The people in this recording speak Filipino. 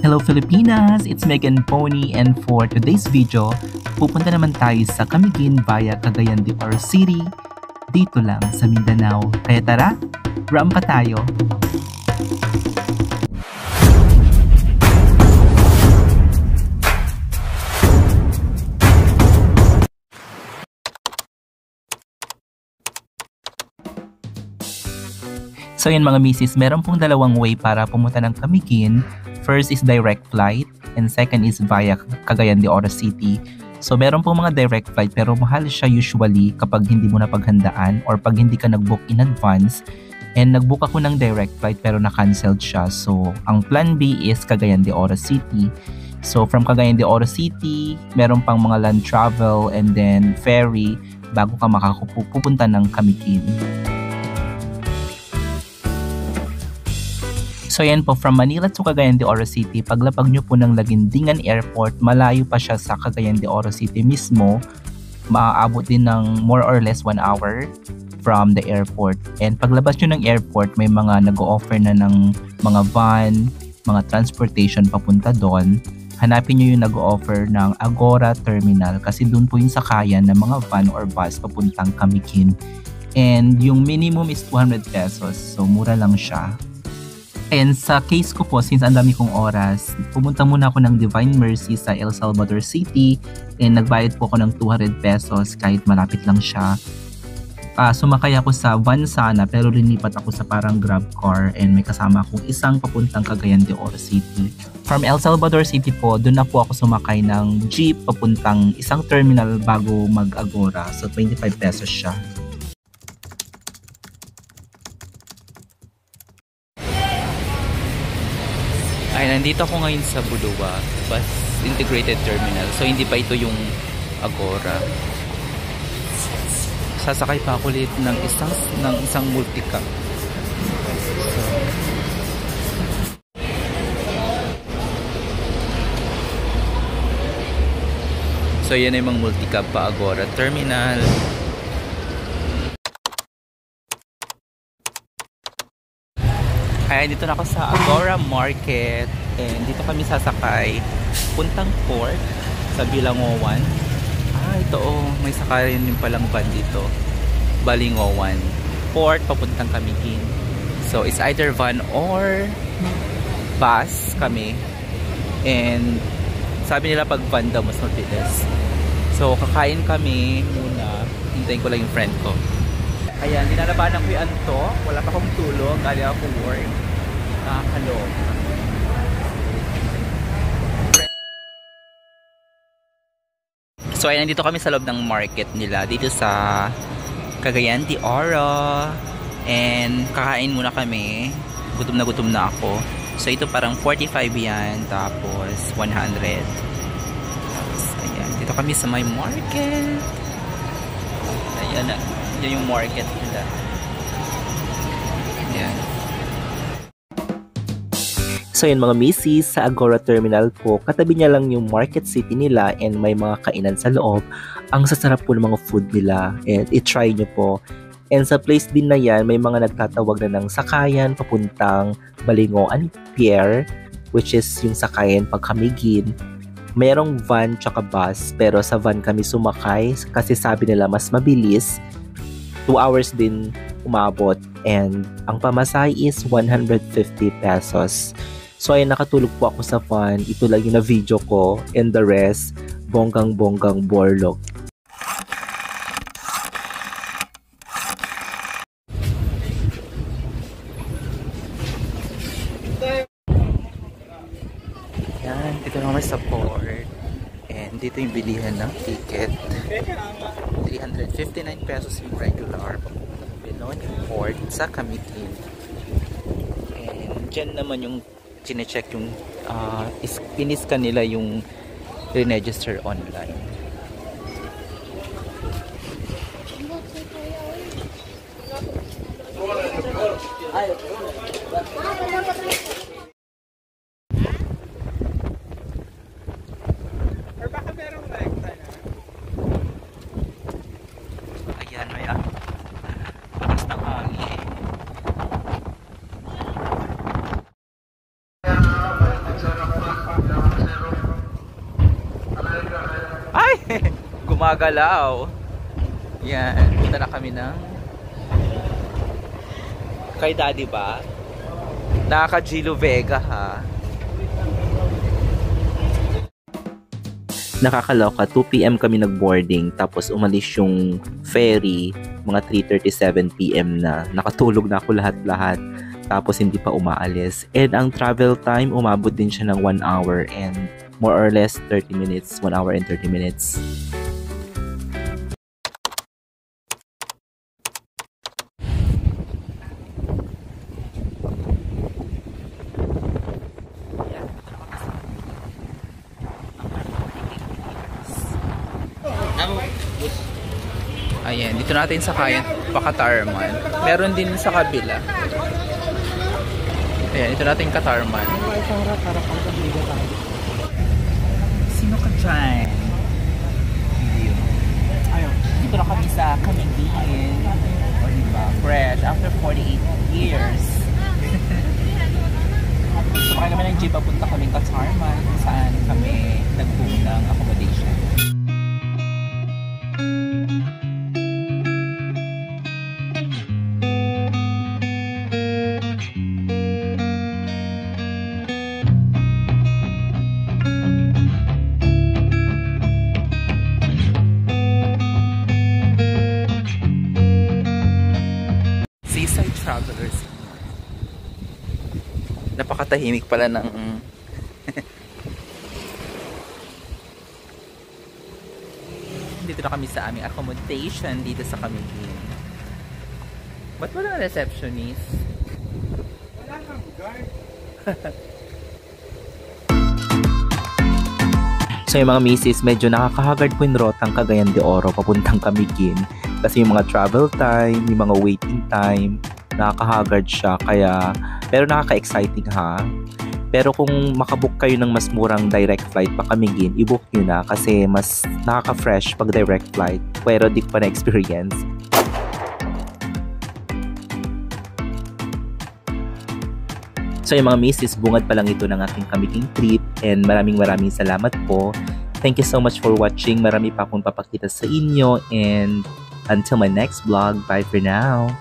Hello Filipinas! It's Megan Pony, and for today's video, pupunta naman tayo sa Camiguin via Cagayan de Oro City, dito lang sa Mindanao. Kaya tara, rampa tayo! So yun mga misis, meron pong dalawang way para pumunta ng Camiguin. First is direct flight and second is via Cagayan de Oro City. So meron pong mga direct flight pero mahal siya usually kapag hindi mo napaghandaan or pag hindi ka nag-book in advance. And nag-book ako ng direct flight pero na-cancelled siya. So ang plan B is Cagayan de Oro City. So from Cagayan de Oro City, meron pang mga land travel and then ferry bago ka makapupunta ng Camiguin. So yan po, from Manila to Cagayan de Oro City, paglapag nyo po ng Laguindingan Airport, malayo pa siya sa Cagayan de Oro City mismo. Maaabot din ng more or less 1 hour from the airport. And paglabas nyo ng airport, may mga nag-o-offer na ng mga van, mga transportation papunta doon. Hanapin nyo yung nag-o-offer ng Agora Terminal kasi doon po yung sakayan ng mga van or bus papuntang Camiguin. And yung minimum is 200 pesos, so mura lang siya. And sa case ko po, since ang dami kong oras, pumunta muna ako ng Divine Mercy sa El Salvador City and nagbayad po ako ng 200 pesos kahit malapit lang siya. Sumakay ako sa van sana pero linipat ako sa parang grab car and may kasama akong isang papuntang Cagayan de Oro City. From El Salvador City po, doon na po ako sumakay ng jeep papuntang isang terminal bago mag-Agora. So 25 pesos siya. Ay, nandito ako ngayon sa Buluwa Bus Integrated Terminal. So, hindi pa ito yung Agora. Sasakay pa ako ulit ng isang multicab. So, yan ay mga multicab pa Agora Terminal. Ay, dito na ako sa Agora Market and dito kami sasakay puntang port sa Bilangowan. Ito may sakayan din palang van dito, Balingowan Port papuntang Camiguin. So it's either van or bus kami, and sabi nila pag van daw mas mabilis. So kakain kami muna, hintayin ko lang yung friend ko. Ayan, dinalabanan ko yung anto. Wala pa akong tulog. Galing ako work. Nakakalog. So, ayan, nandito kami sa loob ng market nila. Dito sa Cagayan de Oro. And, kakain muna kami. Gutom na ako. So, ito parang 45 yan. Tapos, 100. Tapos, ayan. Dito kami sa may market. Ayan na. Yan yung market nila. Yan. So yun mga misis, sa Agora Terminal po, katabi niya lang yung market city nila and may mga kainan sa loob. Ang sasarap po ng mga food nila and i-try nyo po. And sa place din na yan, may mga nagtatawag na ng sakayan papuntang Balingoan Pier, which is yung sakayan pag Camiguin. Mayroong van tsaka bus, pero sa van kami sumakay kasi sabi nila mas mabilis. 2 hours din umabot and ang pamasahe is 150 pesos. So ay nakatulog po ako sa van. Ito lang yung na-video ko and the rest, bonggang-bonggang borlog. Yan, dito naman sa port. And dito yung bilihan ng ticket. 359 pesos yung regular Binoy Port sa Camiguin. And dyan naman yung chinecheck yung iniscan nila yung re-register online. Ayan, may bakas ng hangin. Ay! Gumagalaw. Yan. Punta na kami ng kay Daddy ba? Naka Gilo Vega ha. Nakakaloka, 2 PM kami nag-boarding tapos umalis yung ferry mga 3:37 PM na. Nakatulog na ako lahat-lahat tapos hindi pa umaalis. And ang travel time, umabot din siya ng 1 hour and more or less 30 minutes, 1 hour and 30 minutes. Ayan, dito natin sa kaya pa-Katarman. Meron din sa kabila. Ayan, dito natin Katarman. Sino ka dyan? Dito na kami sa Camiguin. O diba? Fresh, after 48 years. Sumakay kami ng jeep, papunta kami Katarman kung saan kami nag-book ng accommodation. Seaside Travelers. Napakatahimik pala ng dito na kami sa aming accommodation dito sa Camiguin. Ba't wala receptionist? Wala kang guard. So yung mga misis, medyo nakakahagard po yung rotang Cagayan de Oro papuntang Camiguin. Kasi yung mga travel time, yung mga waiting time, nakakahagard siya. Kaya, pero nakaka-exciting ha. Pero kung makabook kayo ng mas murang direct flight pa Camiguin, i-book nyo na kasi mas nakaka-fresh pag direct flight. Pero di ko pa na-experience. So yung mga misis, bungad pa lang ito ng aking Camiguin trip and maraming salamat po. Thank you so much for watching. Marami pa akong papakita sa inyo and until my next vlog, bye for now.